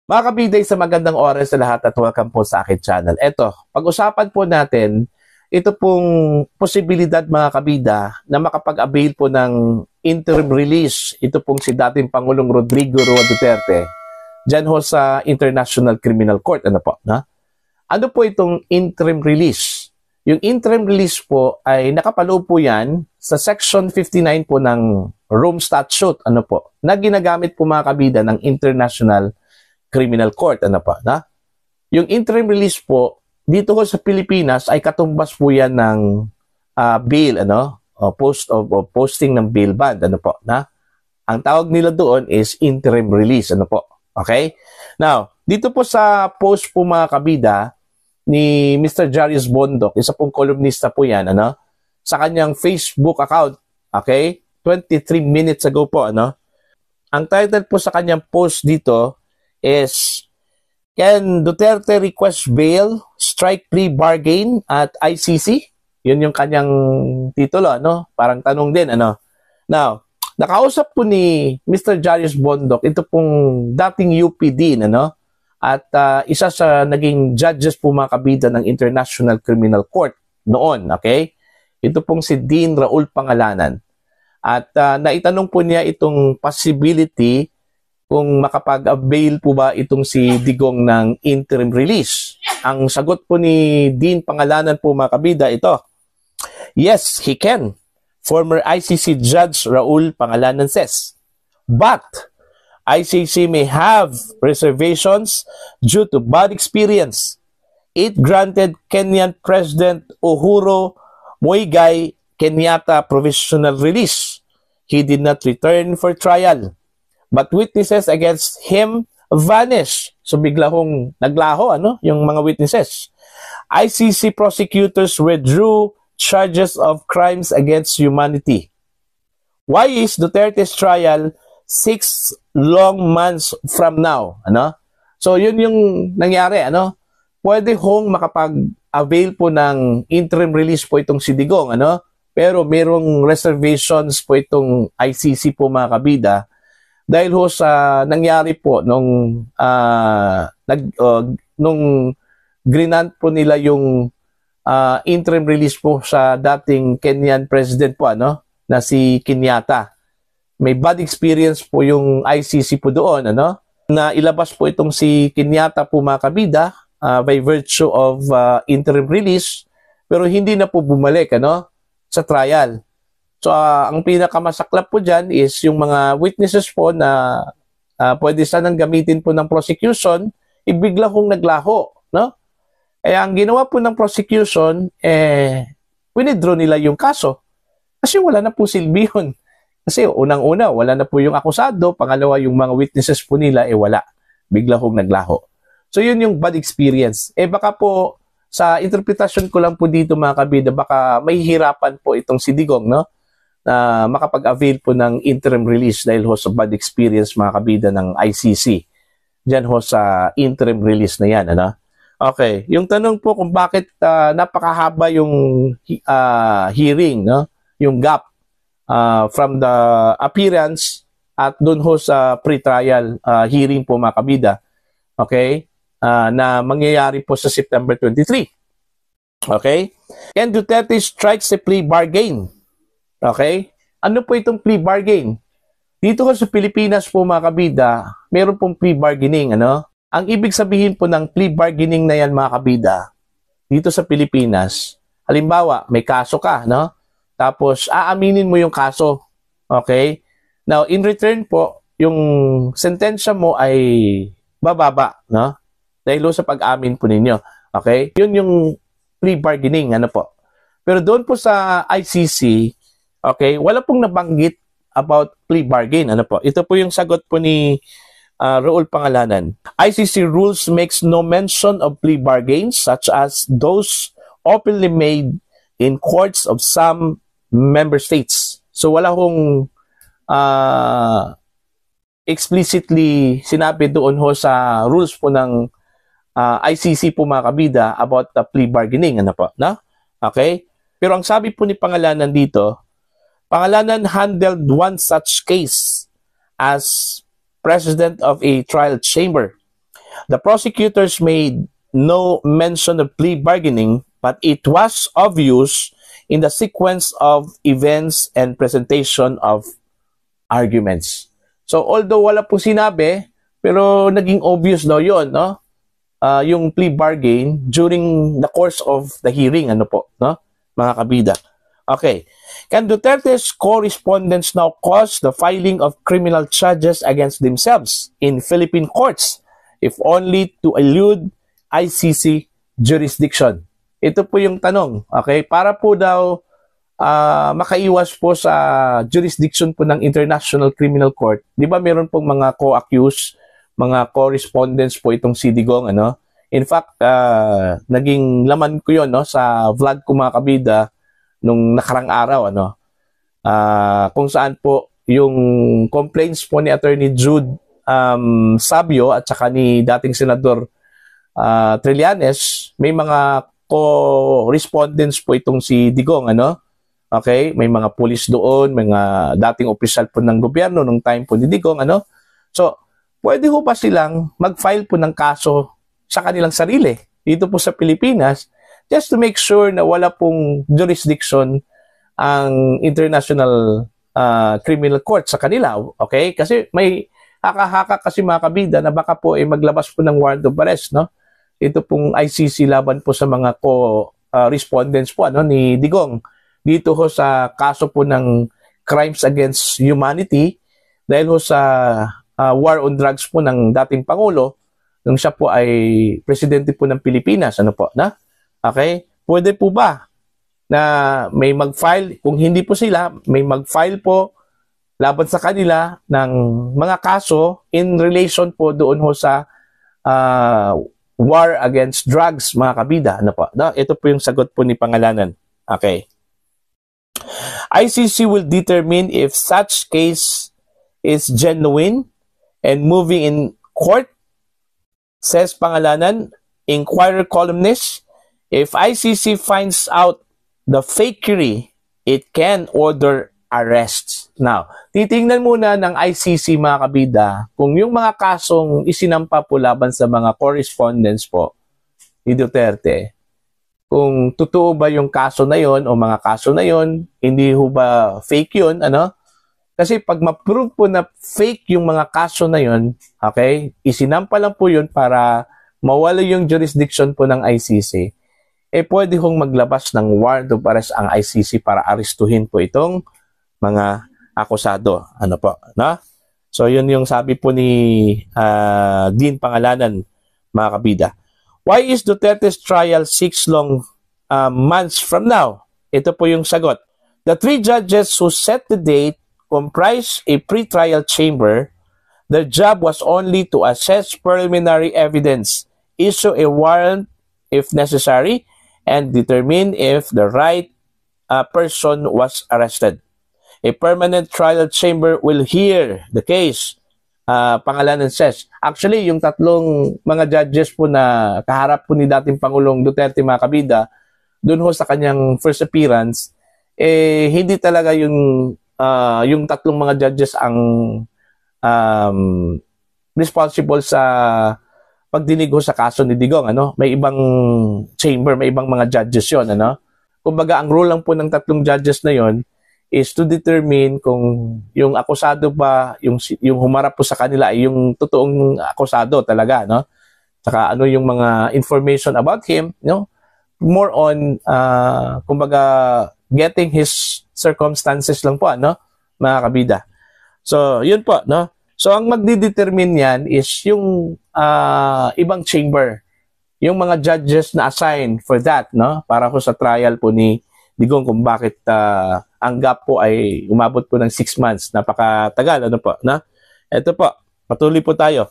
Mga kabiday, sa magandang oras sa lahat at welcome po sa akin channel. Eto, pag-usapan po natin, ito pong posibilidad mga kabida na makapag-avail po ng interim release. Ito pong si dating Pangulong Rodrigo Roa Duterte dyan ho sa International Criminal Court. Ano po? Na? Ano po itong interim release? Yung interim release po ay nakapaloob po yan sa Section 59 po ng Rome Statute. Ano po? Na ginagamit po mga kabida ng International Criminal Court. Ano pa? Na? Yung interim release po, dito ko sa Pilipinas ay katumbas po yan ng bail, posting ng bail bond. Ano po? Na? Ang tawag nila doon is interim release. Ano po? Okay? Now, dito po sa post po mga kabida ni Mr. Jarius Bondok, isa pong kolumnista po yan, sa kanyang Facebook account, okay? 23 minutes ago po, Ang title po sa kanyang post dito is, can Duterte request bail, strike plea bargain at ICC? Yun yung kanyang titulo, Parang tanong din, Now, nakausap po ni Mr. Jarius Bondok, ito pong dating UP din, At isa sa naging judges po mga kabida ng International Criminal Court noon, okay? Ito pong si Dean Raul Pangalanan. At naitanong po niya itong possibility kung makapag-avail po ba itong si Digong ng interim release. Ang sagot po ni Dean Pangalanan po mga kabida, ito. Yes, he can. Former ICC Judge Raul Pangalanan says. But ICC may have reservations due to bad experience. It granted Kenyan President Uhuru Muigai Kenyatta provisional release. He did not return for trial. But witnesses against him vanished. So bigla hong naglaho, yung mga witnesses. ICC prosecutors withdrew charges of crimes against humanity. Why is Duterte's trial 6 long months from now? So yun yung nangyari, Pwede hong makapag-avail po ng interim release po itong si Digong, Pero merong reservations po itong ICC po mga kabida. Dahil ho sa nangyari po nung grinant po nila yung interim release po sa dating Kenyan President po, na si Kenyatta. May bad experience po yung ICC po doon, na ilabas po itong si Kenyatta po mga kabida by virtue of interim release, pero hindi na po bumalik, sa trial. So, ang pinakamasaklap po dyan is yung mga witnesses po na pwede sanang gamitin po ng prosecution, ibigla hong naglaho, Kaya ang ginawa po ng prosecution, winidraw nila yung kaso. Kasi wala na po silbi yun. Kasi unang-una, wala na po yung akusado. Pangalawa, yung mga witnesses po nila, wala. Bigla hong naglaho. So, yun yung bad experience. Baka po, sa interpretasyon ko lang po dito mga kabida, baka mahihirapan po itong si Digong, na makapag-avail po ng interim release dahil ho sa bad experience mga kabida ng ICC. Diyan ho sa interim release na yan, Okay, yung tanong po kung bakit napakahaba yung hearing, yung gap from the appearance at dun ho sa pre-trial hearing po mga kabida, okay, na mangyayari po sa September 23. Okay? And Duterte strikes a plea bargain. Okay? Ano po itong plea bargain? Dito ko sa Pilipinas po mga kabida, meron pong plea bargaining, Ang ibig sabihin po ng plea bargaining na yan mga kabida, dito sa Pilipinas, halimbawa, may kaso ka, Tapos, aaminin mo yung kaso. Okay? Now, in return po, yung sentensya mo ay bababa, Dahil sa pag-amin po ninyo. Okay? Yun yung plea bargaining, po. Pero doon po sa ICC, okay, wala pong nabanggit about plea bargain, po. Ito po yung sagot po ni Raul Pangalanan. ICC rules makes no mention of plea bargains such as those openly made in courts of some member states. So wala hong explicitly sinabi doon ho sa rules po ng ICC po mga kabida about the plea bargaining, Okay? Pero ang sabi po ni Pangalanan dito, Pangalanan handled one such case as president of a trial chamber. The prosecutors made no mention of plea bargaining, but it was obvious in the sequence of events and presentation of arguments. So although wala po sinabi, pero naging obvious daw yun, no? Yung plea bargain during the course of the hearing, ano po, no? Mga kabida. Okay. Can Duterte's correspondents now cause the filing of criminal charges against themselves in Philippine courts, if only to elude ICC jurisdiction? Ito po yung tanong. Okay? Para po daw makaiwas po sa jurisdiction po ng International Criminal Court. Di ba meron pong mga co-accused, mga correspondents po itong si Digong, ano? In fact, naging laman ko yon, no, sa vlog ko mga kabida nung nakarang araw, ano, kung saan po yung complaints po ni Attorney Jude Sabio at saka ni dating Senador Trillanes, may mga co-respondents po itong si Digong, ano? Okay, may mga pulis doon, mga dating opisyal po ng gobyerno nung time po ni Digong, ano? So, pwede ho ba silang mag-file po ng kaso sa kanilang sarili dito po sa Pilipinas, just to make sure na wala pong jurisdiction ang International Criminal Court sa kanila, okay? Kasi may haka-haka kasi mga kabida na baka po maglabas po ng warrant of arrest, no? Ito pong ICC laban po sa mga co-respondents po, ano, ni Digong dito ho sa kaso po ng crimes against humanity dahil ho sa war on drugs po ng dating Pangulo nung siya po ay presidente po ng Pilipinas, ano po, na? Okay? Pwede po ba na may mag-file, kung hindi po sila, may mag-file po laban sa kanila ng mga kaso in relation po doon ho sa war against drugs, mga kabida, ano po? Na? Ito po yung sagot po ni Pangalanan. Okay. ICC will determine if such case is genuine and moving in court, says Pangalanan, Inquirer columnist. If ICC finds out the fakery, it can order arrests. Now, titingnan muna ng ICC, mga kabida, kung yung mga kasong isinampa po laban sa mga correspondents po ni Duterte, kung totoo ba yung kaso na yon o mga kaso na yon, hindi ho ba fake yun, ano? Kasi pag ma-prove po na fake yung mga kaso na yon, okay, isinampa lang po yun para mawala yung jurisdiction po ng ICC, pwede hong maglabas ng warrant of arrest ang ICC para arestuhin po itong mga akusado. Ano po, no? So, yun yung sabi po ni Dean Pangalanan, mga kabida. Why is Duterte's trial 6 long months from now? Ito po yung sagot. The 3 judges who set the date comprise a pre-trial chamber. Their job was only to assess preliminary evidence, issue a warrant if necessary, and determine if the right person was arrested. A permanent trial chamber will hear the case, Pangalanan says. Actually, yung tatlong mga judges po na kaharap po ni dating Pangulong Duterte, mga kabida, dun ho sa kanyang first appearance, hindi talaga yung tatlong mga judges ang responsible sa pagdinig ho sa kaso ni Digong, ano? May ibang chamber, may ibang mga judges yon, ano? Kumbaga, ang role lang po ng tatlong judges na yon is to determine kung yung akusado ba, yung humarap po sa kanila ay yung totoong akusado talaga, no? Saka ano yung mga information about him, no? More on, kumbaga, getting his circumstances lang po, no? Mga kabida. So, yun po, no? So, ang magdidetermine yan is yung ibang chamber. Yung mga judges na assign for that, no? Para po sa trial po ni Digong kung bakit ang gap po ay umabot po ng 6 months. Napakatagal, ano po, no? Ito po, patuloy po tayo.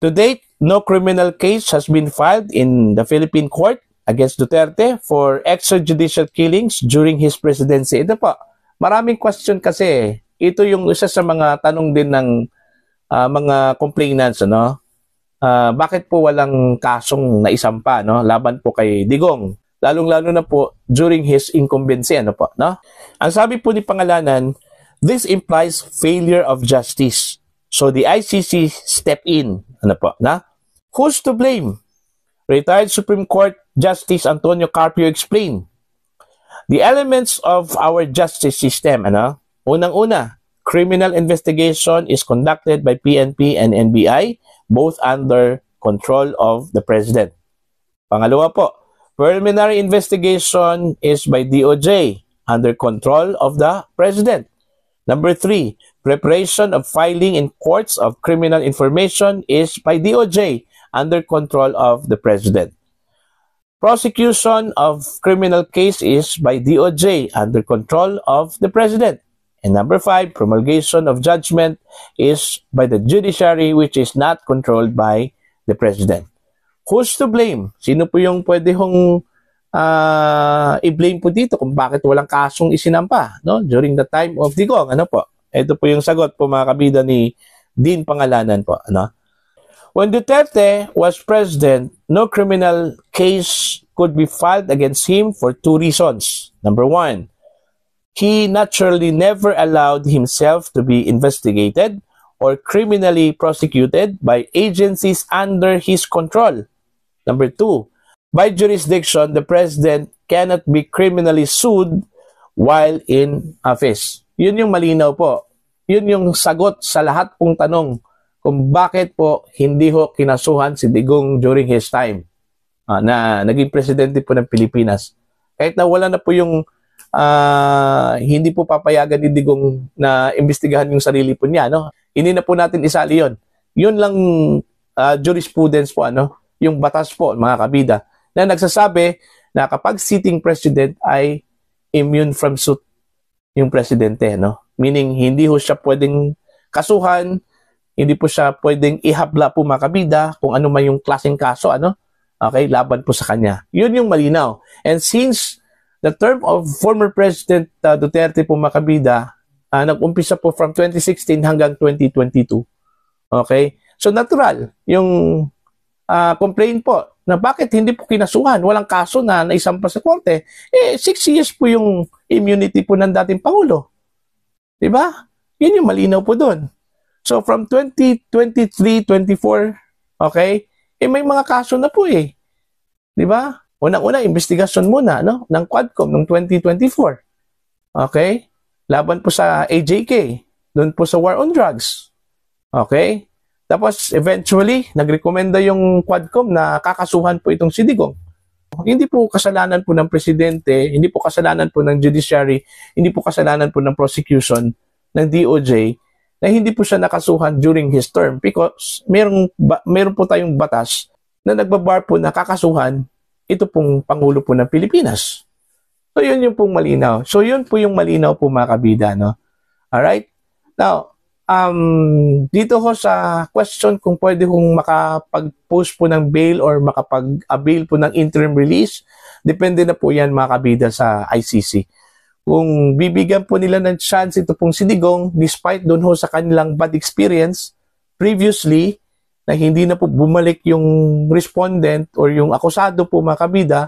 To date, no criminal case has been filed in the Philippine court against Duterte for extrajudicial killings during his presidency. Ito po, maraming question kasi. Ito yung isa sa mga tanong din ng mga complainants, ano? Bakit po walang kasong naisampa, no? Laban po kay Digong. Lalong-lalo na po during his incumbency, ano po, no? Ang sabi po ni Pangalanan, this implies failure of justice. So the ICC step in, ano po, na? Who's to blame? Retired Supreme Court Justice Antonio Carpio explained, the elements of our justice system, unang-una, criminal investigation is conducted by PNP and NBI, both under control of the President. Pangalawa po, preliminary investigation is by DOJ, under control of the President. Number 3, preparation of filing in courts of criminal information is by DOJ, under control of the President. Prosecution of criminal case is by DOJ, under control of the President. And number 5, promulgation of judgment is by the judiciary, which is not controlled by the President. Who's to blame? Sino po yung pwede hong i-blame po dito kung bakit walang kasong isinampa, no? During the time of Digong, ano po? Ito po yung sagot po mga kabida ni Dean Pangalanan po, ano? When Duterte was president, no criminal case could be filed against him for 2 reasons. Number 1, he naturally never allowed himself to be investigated or criminally prosecuted by agencies under his control. Number 2, by jurisdiction, the president cannot be criminally sued while in office. Yun yung malinaw po. Yun yung sagot sa lahat pong tanong kung bakit po hindi ho kinasuhan si Digong during his time na naging presidente po ng Pilipinas. Kahit na wala na po yung hindi po papayagan ni Digong na imbestigahan yung sarili po niya, no? Hindi na po natin isali yun. Yun lang jurisprudence po, yung batas po, mga kabida, na nagsasabi na kapag sitting president ay immune from suit yung presidente, no? Meaning, hindi ho siya pwedeng kasuhan, hindi po siya pwedeng ihabla po mga kabida kung ano man yung klaseng kaso, okay, laban po sa kanya. Yun yung malinaw. And since the term of former President Duterte po mga kabida, nag-umpisa po from 2016 hanggang 2022. Okay? So natural, yung complaint po na bakit hindi po kinasuhan, walang kaso na naisampa sa korte, 6 years po yung immunity po ng dating Pangulo. Diba? Yun yung malinaw po doon. So from 2023, 24, okay, may mga kaso na po eh. Diba? Unang-una, investigasyon muna, ng Quadcom noong 2024. Okay? Laban po sa AJK, doon po sa war on drugs. Okay? Tapos, eventually, nagrekomenda yung Quadcom na kakasuhan po itong si Digong. Hindi po kasalanan po ng presidente, hindi po kasalanan po ng judiciary, hindi po kasalanan po ng prosecution ng DOJ na hindi po siya nakasuhan during his term because meron po tayong batas na nagbabar po na kakasuhan ito pong Pangulo po ng Pilipinas. So, yun yung pong malinaw. So, yun po yung malinaw po mga kabida, no? Alright? Now, dito ho sa question kung pwede kong makapag-post po ng bail or makapag-avail po ng interim release, depende na po yan mga kabida sa ICC. Kung bibigyan po nila ng chance ito pong si Digong, despite doon ho sa kanilang bad experience previously, na hindi na po bumalik yung respondent or yung akusado po mga kabida,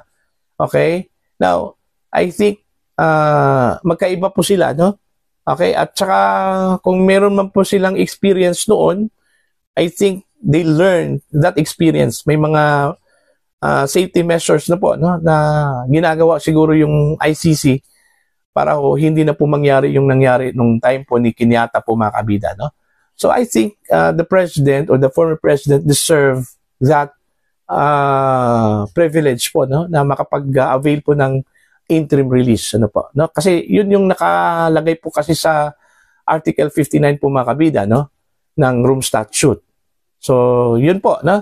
okay? Now, I think magkaiba po sila, no? Okay? At saka kung meron man po silang experience noon, I think they learn that experience. May mga safety measures na po, no? Na ginagawa siguro yung ICC para hindi na po mangyari yung nangyari nung time po ni Kenyatta po mga kabida, no? So I think the president or the former president deserve that privilege po, no? Na makapag-avail po ng interim release, po, no? Kasi yun yung nakalagay po kasi sa Article 59 po mga kabida, no? Ng Rome Statute. So yun po, no?